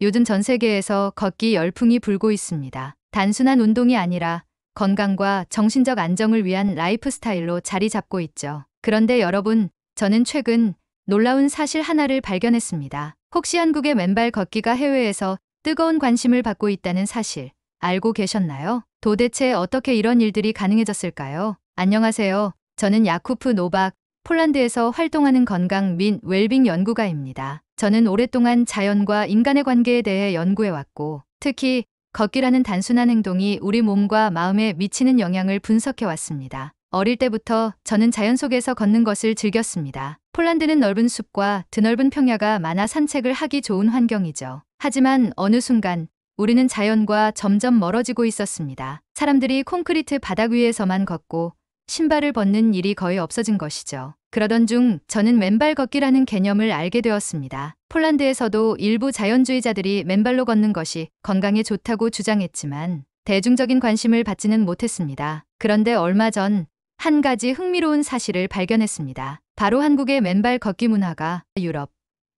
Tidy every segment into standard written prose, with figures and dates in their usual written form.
요즘 전 세계에서 걷기 열풍이 불고 있습니다. 단순한 운동이 아니라 건강과 정신적 안정을 위한 라이프 스타일로 자리 잡고 있죠. 그런데 여러분, 저는 최근 놀라운 사실 하나를 발견했습니다. 혹시 한국의 맨발 걷기가 해외에서 뜨거운 관심을 받고 있다는 사실 알고 계셨나요? 도대체 어떻게 이런 일들이 가능해졌을까요? 안녕하세요. 저는 야쿠프 노박, 폴란드에서 활동하는 건강 및 웰빙 연구가입니다. 저는 오랫동안 자연과 인간의 관계에 대해 연구해왔고, 특히 걷기라는 단순한 행동이 우리 몸과 마음에 미치는 영향을 분석해왔습니다. 어릴 때부터 저는 자연 속에서 걷는 것을 즐겼습니다. 폴란드는 넓은 숲과 드넓은 평야가 많아 산책을 하기 좋은 환경이죠. 하지만 어느 순간 우리는 자연과 점점 멀어지고 있었습니다. 사람들이 콘크리트 바닥 위에서만 걷고 신발을 벗는 일이 거의 없어진 것이죠. 그러던 중 저는 맨발 걷기라는 개념을 알게 되었습니다. 폴란드에서도 일부 자연주의자들이 맨발로 걷는 것이 건강에 좋다고 주장했지만 대중적인 관심을 받지는 못했습니다. 그런데 얼마 전 한 가지 흥미로운 사실을 발견했습니다. 바로 한국의 맨발 걷기 문화가 유럽,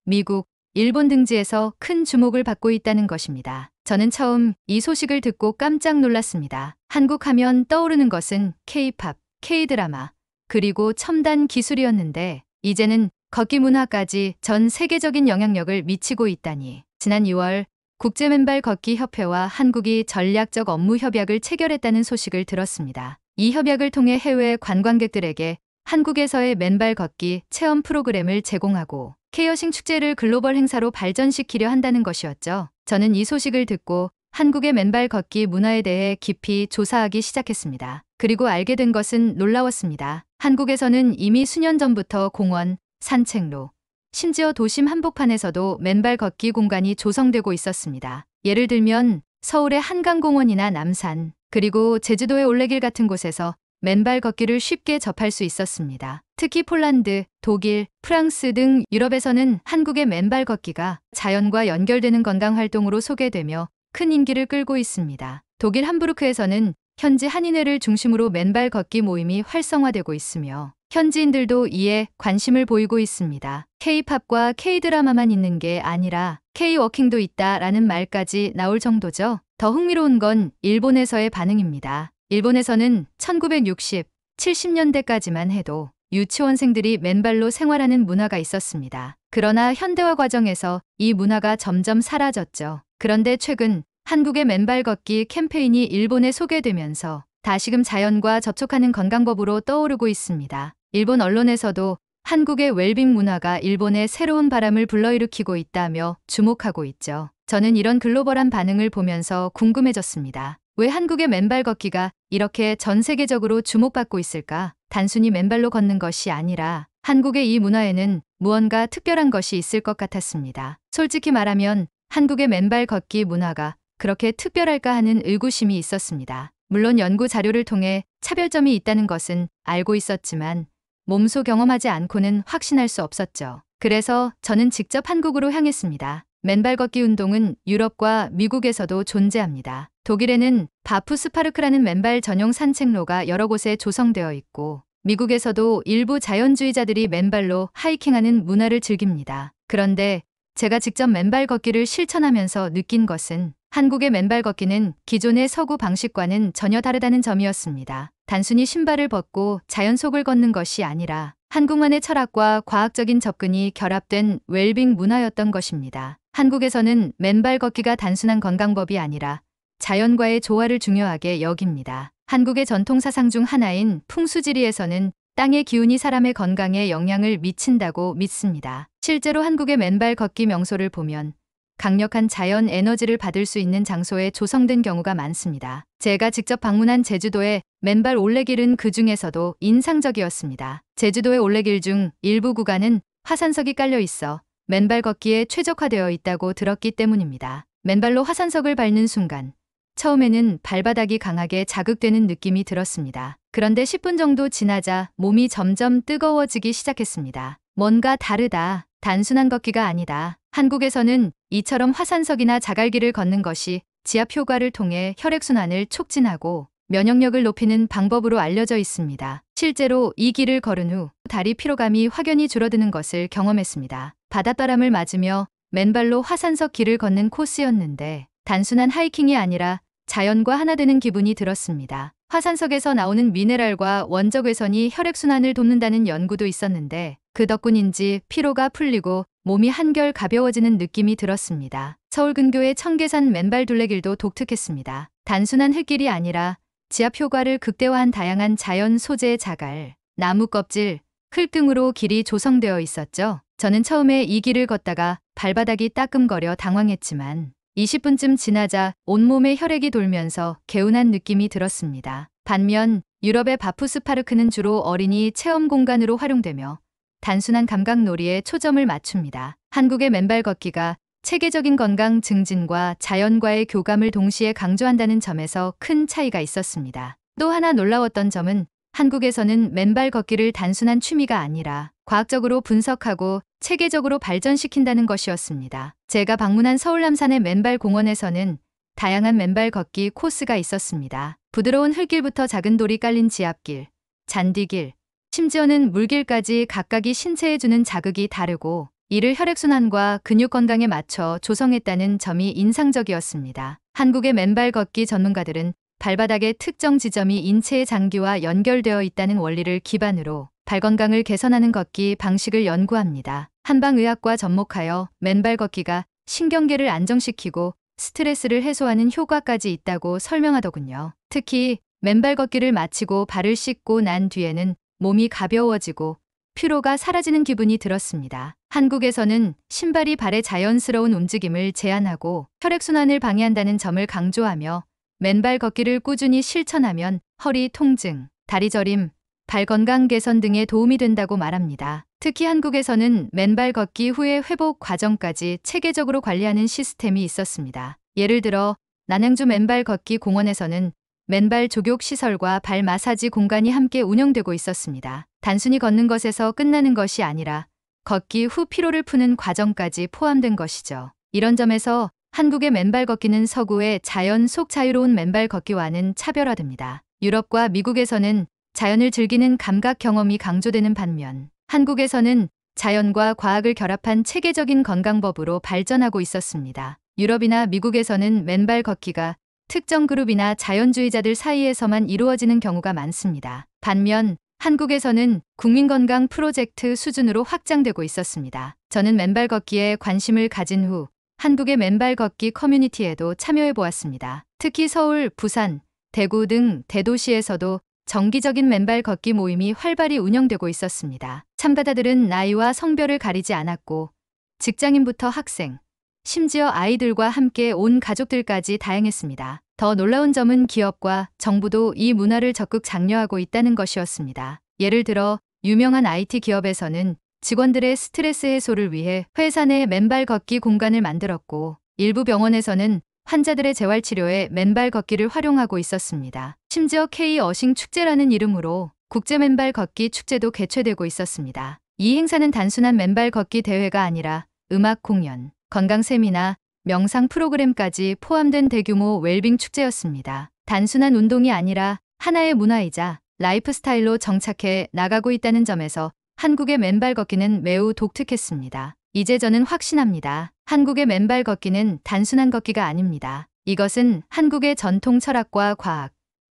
미국, 일본 등지에서 큰 주목을 받고 있다는 것입니다. 저는 처음 이 소식을 듣고 깜짝 놀랐습니다. 한국 하면 떠오르는 것은 K-팝, K-드라마, 그리고 첨단 기술이었는데 이제는 걷기 문화까지 전 세계적인 영향력을 미치고 있다니. 지난 2월 국제 맨발 걷기 협회와 한국이 전략적 업무 협약을 체결했다는 소식을 들었습니다. 이 협약을 통해 해외 관광객들에게 한국에서의 맨발 걷기 체험 프로그램을 제공하고 케어싱 축제를 글로벌 행사로 발전시키려 한다는 것이었죠. 저는 이 소식을 듣고 한국의 맨발 걷기 문화에 대해 깊이 조사하기 시작했습니다. 그리고 알게 된 것은 놀라웠습니다. 한국에서는 이미 수년 전부터 공원, 산책로, 심지어 도심 한복판에서도 맨발 걷기 공간이 조성되고 있었습니다. 예를 들면 서울의 한강공원이나 남산, 그리고 제주도의 올레길 같은 곳에서 맨발 걷기를 쉽게 접할 수 있었습니다. 특히 폴란드, 독일, 프랑스 등 유럽에서는 한국의 맨발 걷기가 자연과 연결되는 건강 활동으로 소개되며 큰 인기를 끌고 있습니다. 독일 함부르크에서는 현지 한인회를 중심으로 맨발 걷기 모임이 활성화되고 있으며 현지인들도 이에 관심을 보이고 있습니다. K-팝과 K-드라마만 있는 게 아니라 K-워킹도 있다라는 말까지 나올 정도죠. 더 흥미로운 건 일본에서의 반응입니다. 일본에서는 1960, 70년대까지만 해도 유치원생들이 맨발로 생활하는 문화가 있었습니다. 그러나 현대화 과정에서 이 문화가 점점 사라졌죠. 그런데 최근 한국의 맨발 걷기 캠페인이 일본에 소개되면서 다시금 자연과 접촉하는 건강법으로 떠오르고 있습니다. 일본 언론에서도 한국의 웰빙 문화가 일본에 새로운 바람을 불러일으키고 있다며 주목하고 있죠. 저는 이런 글로벌한 반응을 보면서 궁금해졌습니다. 왜 한국의 맨발 걷기가 이렇게 전 세계적으로 주목받고 있을까? 단순히 맨발로 걷는 것이 아니라 한국의 이 문화에는 무언가 특별한 것이 있을 것 같았습니다. 솔직히 말하면 한국의 맨발 걷기 문화가 그렇게 특별할까 하는 의구심이 있었습니다. 물론 연구 자료를 통해 차별점이 있다는 것은 알고 있었지만 몸소 경험하지 않고는 확신할 수 없었죠. 그래서 저는 직접 한국으로 향했습니다. 맨발 걷기 운동은 유럽과 미국에서도 존재합니다. 독일에는 바프스파르크라는 맨발 전용 산책로가 여러 곳에 조성되어 있고 미국에서도 일부 자연주의자들이 맨발로 하이킹하는 문화를 즐깁니다. 그런데 제가 직접 맨발 걷기를 실천하면서 느낀 것은 한국의 맨발 걷기는 기존의 서구 방식과는 전혀 다르다는 점이었습니다. 단순히 신발을 벗고 자연 속을 걷는 것이 아니라 한국만의 철학과 과학적인 접근이 결합된 웰빙 문화였던 것입니다. 한국에서는 맨발 걷기가 단순한 건강법이 아니라 자연과의 조화를 중요하게 여깁니다. 한국의 전통 사상 중 하나인 풍수지리에서는 땅의 기운이 사람의 건강에 영향을 미친다고 믿습니다. 실제로 한국의 맨발 걷기 명소를 보면 강력한 자연 에너지를 받을 수 있는 장소에 조성된 경우가 많습니다. 제가 직접 방문한 제주도의 맨발 올레길은 그 중에서도 인상적이었습니다. 제주도의 올레길 중 일부 구간은 화산석이 깔려 있어 맨발 걷기에 최적화되어 있다고 들었기 때문입니다. 맨발로 화산석을 밟는 순간 처음에는 발바닥이 강하게 자극되는 느낌이 들었습니다. 그런데 10분 정도 지나자 몸이 점점 뜨거워지기 시작했습니다. 뭔가 다르다. 단순한 걷기가 아니다. 한국에서는 이처럼 화산석이나 자갈길을 걷는 것이 지압 효과를 통해 혈액순환을 촉진하고 면역력을 높이는 방법으로 알려져 있습니다. 실제로 이 길을 걸은 후 다리 피로감이 확연히 줄어드는 것을 경험했습니다. 바닷바람을 맞으며 맨발로 화산석 길을 걷는 코스였는데 단순한 하이킹이 아니라 자연과 하나 되는 기분이 들었습니다. 화산석에서 나오는 미네랄과 원적외선이 혈액순환을 돕는다는 연구도 있었는데 그 덕분인지 피로가 풀리고 몸이 한결 가벼워지는 느낌이 들었습니다. 서울 근교의 청계산 맨발 둘레길도 독특했습니다. 단순한 흙길이 아니라 지압 효과를 극대화한 다양한 자연 소재의 자갈, 나무 껍질, 흙 등으로 길이 조성되어 있었죠. 저는 처음에 이 길을 걷다가 발바닥이 따끔거려 당황했지만 20분쯤 지나자 온몸에 혈액이 돌면서 개운한 느낌이 들었습니다. 반면 유럽의 바푸스파르크는 주로 어린이 체험 공간으로 활용되며 단순한 감각놀이에 초점을 맞춥니다. 한국의 맨발 걷기가 체계적인 건강 증진과 자연과의 교감을 동시에 강조한다는 점에서 큰 차이가 있었습니다. 또 하나 놀라웠던 점은 한국에서는 맨발 걷기를 단순한 취미가 아니라 과학적으로 분석하고 체계적으로 발전시킨다는 것이었습니다. 제가 방문한 서울 남산의 맨발 공원에서는 다양한 맨발 걷기 코스가 있었습니다. 부드러운 흙길부터 작은 돌이 깔린 지압길, 잔디길, 심지어는 물길까지 각각이 신체에 주는 자극이 다르고 이를 혈액순환과 근육 건강에 맞춰 조성했다는 점이 인상적이었습니다. 한국의 맨발 걷기 전문가들은 발바닥의 특정 지점이 인체의 장기와 연결되어 있다는 원리를 기반으로 발 건강을 개선하는 걷기 방식을 연구합니다. 한방의학과 접목하여 맨발 걷기가 신경계를 안정시키고 스트레스를 해소하는 효과까지 있다고 설명하더군요. 특히 맨발 걷기를 마치고 발을 씻고 난 뒤에는 몸이 가벼워지고 피로가 사라지는 기분이 들었습니다. 한국에서는 신발이 발의 자연스러운 움직임을 제한하고 혈액순환을 방해한다는 점을 강조하며 맨발 걷기를 꾸준히 실천하면 허리 통증, 다리 저림, 발 건강 개선 등에 도움이 된다고 말합니다. 특히 한국에서는 맨발 걷기 후의 회복 과정까지 체계적으로 관리하는 시스템이 있었습니다. 예를 들어 남양주 맨발 걷기 공원에서는 맨발 족욕 시설과 발 마사지 공간이 함께 운영되고 있었습니다. 단순히 걷는 것에서 끝나는 것이 아니라 걷기 후 피로를 푸는 과정까지 포함된 것이죠. 이런 점에서 한국의 맨발 걷기는 서구의 자연 속 자유로운 맨발 걷기와는 차별화됩니다. 유럽과 미국에서는 자연을 즐기는 감각 경험이 강조되는 반면 한국에서는 자연과 과학을 결합한 체계적인 건강법으로 발전하고 있었습니다. 유럽이나 미국에서는 맨발 걷기가 특정 그룹이나 자연주의자들 사이에서만 이루어지는 경우가 많습니다. 반면 한국에서는 국민건강 프로젝트 수준으로 확장되고 있었습니다. 저는 맨발 걷기에 관심을 가진 후 한국의 맨발 걷기 커뮤니티에도 참여해 보았습니다. 특히 서울, 부산, 대구 등 대도시에서도 정기적인 맨발 걷기 모임이 활발히 운영되고 있었습니다. 참가자들은 나이와 성별을 가리지 않았고 직장인부터 학생, 심지어 아이들과 함께 온 가족들까지 다양했습니다. 더 놀라운 점은 기업과 정부도 이 문화를 적극 장려하고 있다는 것이었습니다. 예를 들어 유명한 IT 기업에서는 직원들의 스트레스 해소를 위해 회사 내 맨발 걷기 공간을 만들었고 일부 병원에서는 환자들의 재활치료에 맨발 걷기를 활용하고 있었습니다. 심지어 K-어싱 축제라는 이름으로 국제 맨발 걷기 축제도 개최되고 있었습니다. 이 행사는 단순한 맨발 걷기 대회가 아니라 음악 공연, 건강 세미나, 명상 프로그램까지 포함된 대규모 웰빙 축제였습니다. 단순한 운동이 아니라 하나의 문화이자 라이프 스타일로 정착해 나가고 있다는 점에서 한국의 맨발 걷기는 매우 독특했습니다. 이제 저는 확신합니다. 한국의 맨발 걷기는 단순한 걷기가 아닙니다. 이것은 한국의 전통 철학과 과학,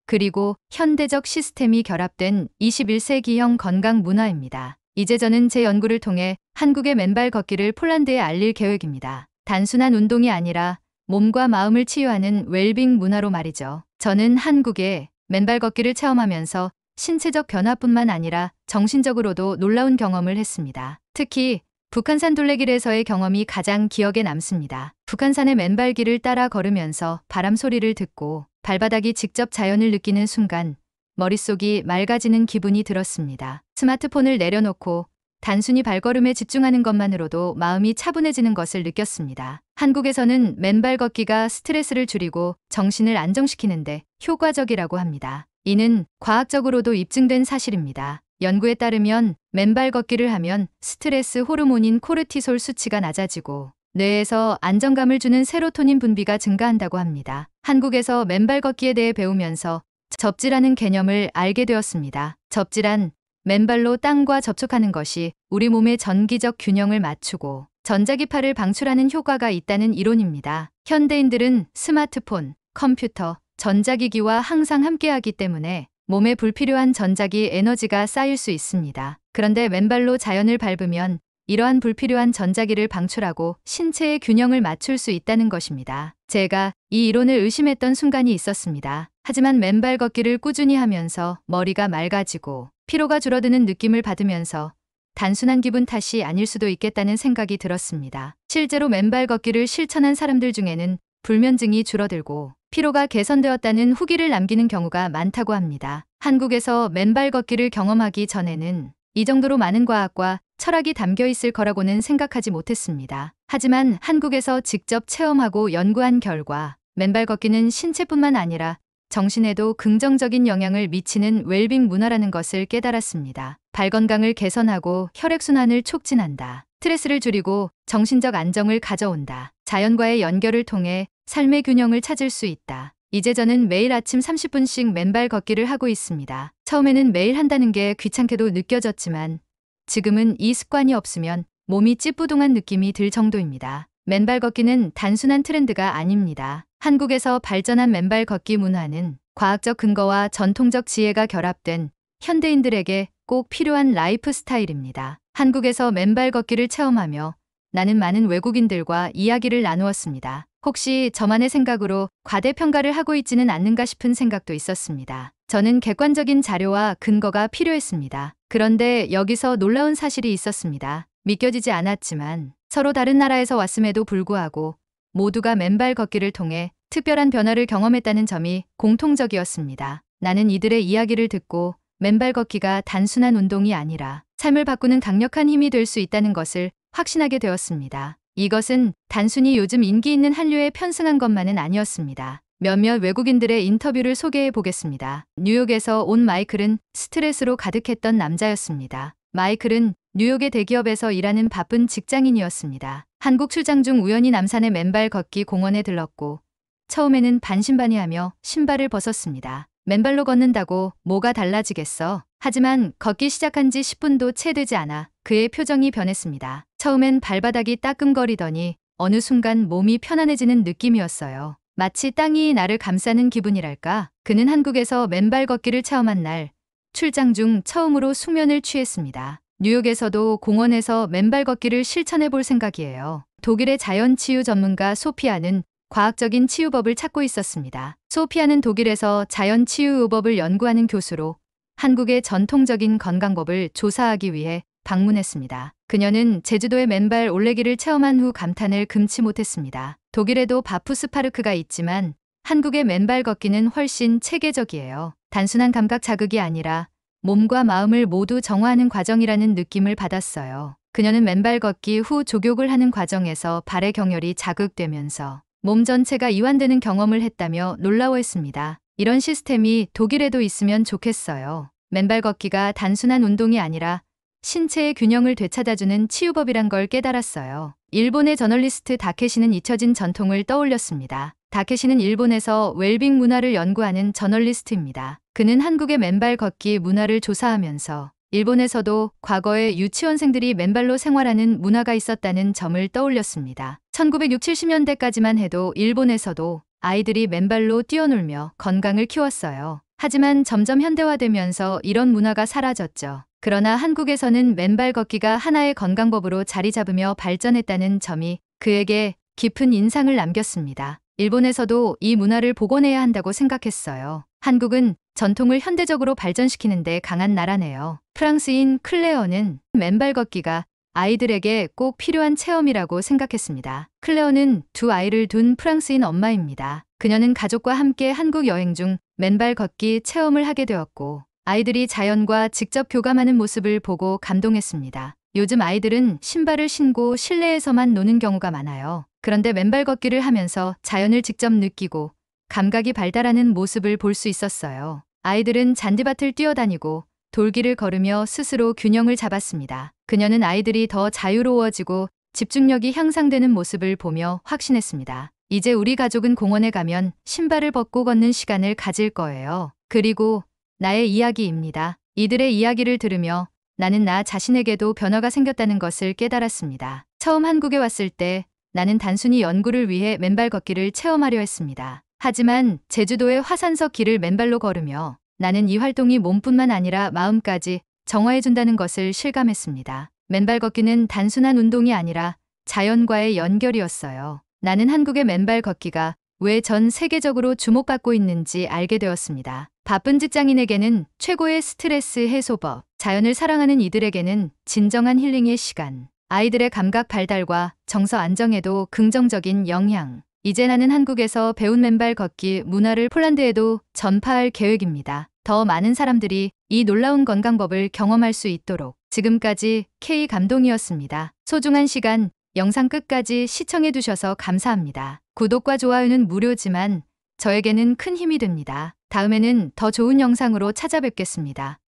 그리고 현대적 시스템이 결합된 21세기형 건강 문화입니다. 이제 저는 제 연구를 통해 한국의 맨발 걷기를 폴란드에 알릴 계획입니다. 단순한 운동이 아니라 몸과 마음을 치유하는 웰빙 문화로 말이죠. 저는 한국의 맨발 걷기를 체험하면서 신체적 변화뿐만 아니라 정신적으로도 놀라운 경험을 했습니다. 특히 북한산 둘레길에서의 경험이 가장 기억에 남습니다. 북한산의 맨발길을 따라 걸으면서 바람 소리를 듣고 발바닥이 직접 자연을 느끼는 순간 머릿속이 맑아지는 기분이 들었습니다. 스마트폰을 내려놓고 단순히 발걸음에 집중하는 것만으로도 마음이 차분해지는 것을 느꼈습니다. 한국에서는 맨발 걷기가 스트레스를 줄이고 정신을 안정시키는데 효과적이라고 합니다. 이는 과학적으로도 입증된 사실입니다. 연구에 따르면 맨발 걷기를 하면 스트레스 호르몬인 코르티솔 수치가 낮아지고 뇌에서 안정감을 주는 세로토닌 분비가 증가한다고 합니다. 한국에서 맨발 걷기에 대해 배우면서 접지라는 개념을 알게 되었습니다. 접지란 맨발로 땅과 접촉하는 것이 우리 몸의 전기적 균형을 맞추고 전자기파를 방출하는 효과가 있다는 이론입니다. 현대인들은 스마트폰, 컴퓨터, 전자기기와 항상 함께하기 때문에 몸에 불필요한 전자기 에너지가 쌓일 수 있습니다. 그런데 맨발로 자연을 밟으면 이러한 불필요한 전자기를 방출하고 신체의 균형을 맞출 수 있다는 것입니다. 제가 이 이론을 의심했던 순간이 있었습니다. 하지만 맨발 걷기를 꾸준히 하면서 머리가 맑아지고 피로가 줄어드는 느낌을 받으면서 단순한 기분 탓이 아닐 수도 있겠다는 생각이 들었습니다. 실제로 맨발 걷기를 실천한 사람들 중에는 불면증이 줄어들고 피로가 개선되었다는 후기를 남기는 경우가 많다고 합니다. 한국에서 맨발 걷기를 경험하기 전에는 이 정도로 많은 과학과 철학이 담겨 있을 거라고는 생각하지 못했습니다. 하지만 한국에서 직접 체험하고 연구한 결과 맨발 걷기는 신체뿐만 아니라 정신에도 긍정적인 영향을 미치는 웰빙 문화라는 것을 깨달았습니다. 발 건강을 개선하고 혈액순환을 촉진한다. 스트레스를 줄이고 정신적 안정을 가져온다. 자연과의 연결을 통해 삶의 균형을 찾을 수 있다. 이제 저는 매일 아침 30분씩 맨발 걷기를 하고 있습니다. 처음에는 매일 한다는 게 귀찮게도 느껴졌지만 지금은 이 습관이 없으면 몸이 찌뿌둥한 느낌이 들 정도입니다. 맨발 걷기는 단순한 트렌드가 아닙니다. 한국에서 발전한 맨발 걷기 문화는 과학적 근거와 전통적 지혜가 결합된 현대인들에게 꼭 필요한 라이프 스타일입니다. 한국에서 맨발 걷기를 체험하며 나는 많은 외국인들과 이야기를 나누었습니다. 혹시 저만의 생각으로 과대평가를 하고 있지는 않는가 싶은 생각도 있었습니다. 저는 객관적인 자료와 근거가 필요했습니다. 그런데 여기서 놀라운 사실이 있었습니다. 믿겨지지 않았지만 서로 다른 나라에서 왔음에도 불구하고 모두가 맨발 걷기를 통해 특별한 변화를 경험했다는 점이 공통적이었습니다. 나는 이들의 이야기를 듣고 맨발 걷기가 단순한 운동이 아니라 삶을 바꾸는 강력한 힘이 될 수 있다는 것을 확신하게 되었습니다. 이것은 단순히 요즘 인기 있는 한류에 편승한 것만은 아니었습니다. 몇몇 외국인들의 인터뷰를 소개해 보겠습니다. 뉴욕에서 온 마이클은 스트레스로 가득했던 남자였습니다. 마이클은 뉴욕의 대기업에서 일하는 바쁜 직장인이었습니다. 한국 출장 중 우연히 남산의 맨발 걷기 공원에 들렀고 처음에는 반신반의하며 신발을 벗었습니다. 맨발로 걷는다고 뭐가 달라지겠어? 하지만 걷기 시작한 지 10분도 채 되지 않아 그의 표정이 변했습니다. 처음엔 발바닥이 따끔거리더니 어느 순간 몸이 편안해지는 느낌이었어요. 마치 땅이 나를 감싸는 기분이랄까? 그는 한국에서 맨발 걷기를 체험한 날 출장 중 처음으로 숙면을 취했습니다. 뉴욕에서도 공원에서 맨발 걷기를 실천해 볼 생각이에요. 독일의 자연치유 전문가 소피아는 과학적인 치유법을 찾고 있었습니다. 소피아는 독일에서 자연치유의법을 연구하는 교수로 한국의 전통적인 건강법을 조사하기 위해 방문했습니다. 그녀는 제주도의 맨발 올레기를 체험한 후 감탄을 금치 못했습니다. 독일에도 바푸스파르크가 있지만 한국의 맨발 걷기는 훨씬 체계적이에요. 단순한 감각 자극이 아니라 몸과 마음을 모두 정화하는 과정이라는 느낌을 받았어요. 그녀는 맨발 걷기 후 족욕을 하는 과정에서 발의 경혈이 자극되면서 몸 전체가 이완되는 경험을 했다며 놀라워했습니다. 이런 시스템이 독일에도 있으면 좋겠어요. 맨발 걷기가 단순한 운동이 아니라 신체의 균형을 되찾아주는 치유법이란 걸 깨달았어요. 일본의 저널리스트 다케시는 잊혀진 전통을 떠올렸습니다. 다케시는 일본에서 웰빙 문화를 연구하는 저널리스트입니다. 그는 한국의 맨발 걷기 문화를 조사하면서 일본에서도 과거에 유치원생들이 맨발로 생활하는 문화가 있었다는 점을 떠올렸습니다. 1960, 70년대까지만 해도 일본에서도 아이들이 맨발로 뛰어놀며 건강을 키웠어요. 하지만 점점 현대화되면서 이런 문화가 사라졌죠. 그러나 한국에서는 맨발 걷기가 하나의 건강법으로 자리 잡으며 발전했다는 점이 그에게 깊은 인상을 남겼습니다. 일본에서도 이 문화를 복원해야 한다고 생각했어요. 한국은 전통을 현대적으로 발전시키는데 강한 나라네요. 프랑스인 클레어는 맨발 걷기가 아이들에게 꼭 필요한 체험이라고 생각했습니다. 클레어는 두 아이를 둔 프랑스인 엄마입니다. 그녀는 가족과 함께 한국 여행 중 맨발 걷기 체험을 하게 되었고 아이들이 자연과 직접 교감하는 모습을 보고 감동했습니다. 요즘 아이들은 신발을 신고 실내에서만 노는 경우가 많아요. 그런데 맨발 걷기를 하면서 자연을 직접 느끼고 감각이 발달하는 모습을 볼 수 있었어요. 아이들은 잔디밭을 뛰어다니고 돌길을 걸으며 스스로 균형을 잡았습니다. 그녀는 아이들이 더 자유로워지고 집중력이 향상되는 모습을 보며 확신했습니다. 이제 우리 가족은 공원에 가면 신발을 벗고 걷는 시간을 가질 거예요. 그리고 나의 이야기입니다. 이들의 이야기를 들으며 나는 나 자신에게도 변화가 생겼다는 것을 깨달았습니다. 처음 한국에 왔을 때 나는 단순히 연구를 위해 맨발 걷기를 체험하려 했습니다. 하지만 제주도의 화산석 길을 맨발로 걸으며 나는 이 활동이 몸뿐만 아니라 마음까지 정화해준다는 것을 실감했습니다. 맨발 걷기는 단순한 운동이 아니라 자연과의 연결이었어요. 나는 한국의 맨발 걷기가 왜 전 세계적으로 주목받고 있는지 알게 되었습니다. 바쁜 직장인에게는 최고의 스트레스 해소법, 자연을 사랑하는 이들에게는 진정한 힐링의 시간, 아이들의 감각 발달과 정서 안정에도 긍정적인 영향. 이제 나는 한국에서 배운 맨발 걷기 문화를 폴란드에도 전파할 계획입니다. 더 많은 사람들이 이 놀라운 건강법을 경험할 수 있도록. 지금까지 K 감동이었습니다. 소중한 시간, 영상 끝까지 시청해 주셔서 감사합니다. 구독과 좋아요는 무료지만 저에게는 큰 힘이 됩니다. 다음에는 더 좋은 영상으로 찾아뵙겠습니다.